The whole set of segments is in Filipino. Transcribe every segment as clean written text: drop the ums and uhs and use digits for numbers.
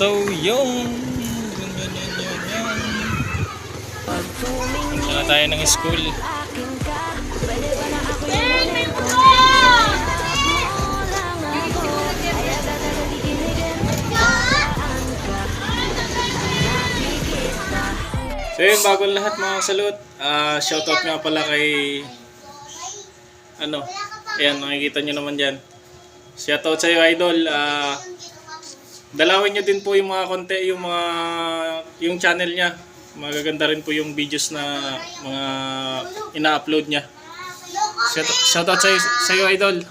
So, yung punta na tayo ng school. So yun, bago lahat mga salute, shoutout nga pala kay ayan, nakikita nyo naman dyan. Shoutout sa iyo, idol. Dalawin nyo din po yung mga yung channel niya. Magaganda rin po yung videos na mga ina-upload niya. Shoutout sa iyo, idol.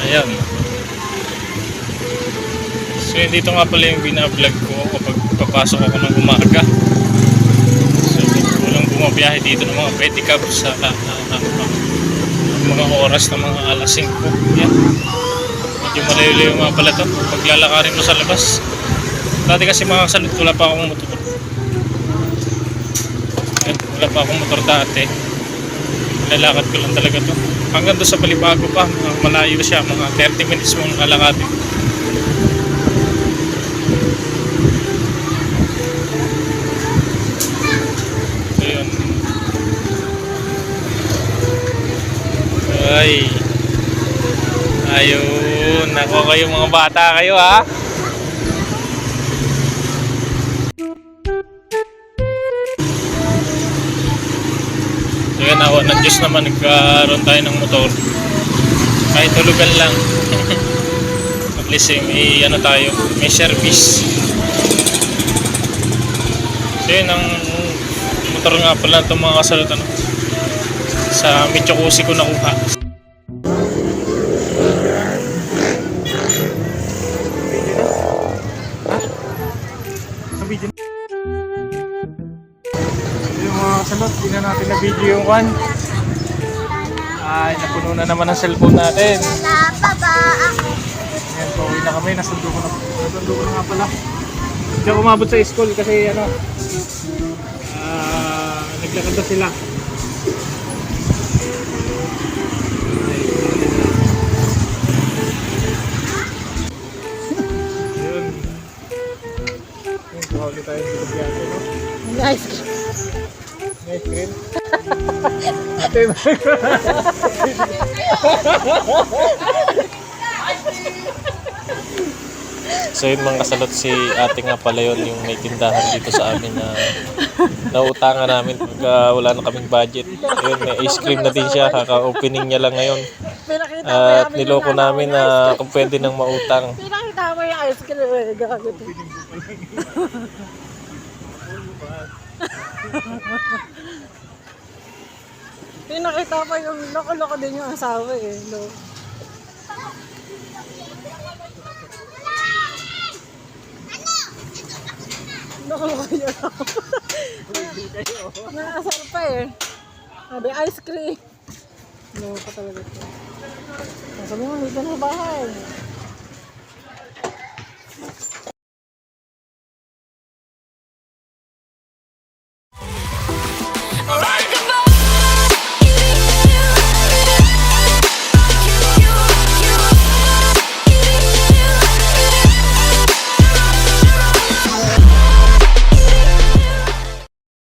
Ayan. So dito nga pala yung bina-vlog ko kapag papasok ako ng umaga. So walang bumabiyahe dito ng mga pedicab sa mga oras na mga alas 5. Yan. Medyo malayo-layo nga pala ito. Paglalakarin mo sa labas. Dati kasi mga salud, wala pa akong motor. Wala pa akong motor dati. Lalakad ko lang talaga ito. Hanggang doon sa Balibago pa, malayo siya, mga 30 minutes mong lalakadin. So yun. Ay. Ayun, nako kayo mga bata kayo ha. Kaya nawa ng Diyos naman nagkaroon tayo ng motor. Kahit tulugan lang. At least may service. So yun, ang motor nga pala itong mga kasalot sa Michokusi ko nakuha. Salot, di na natin na video yung one. Ay, napuno na naman ang cellphone natin. Ayan, pauwi na kami. Nasundo ko na nga pala. Hindi ako umabot sa school kasi naglakad na sila. Ayun. Kuha ulit tayo ng biyahe, no? Nice. Nice cream. So yun mga kasalot, si ate nga pala yun yung may tindahan dito sa amin na nautangan namin pagka wala na kaming budget. Yun, may ice cream na din siya, kaka-opening niya lang ngayon. At niloko namin na kung pwede nang mautang. Pinakita mo yung ice cream eh, gago. Pinakita pa yung loko-loko din yung asawa eh. No? Loko-loko yung asawa. Nakasar pa eh. Sabi ice cream. Loko pa talaga ito. Sabi mo, dito na sa bahay.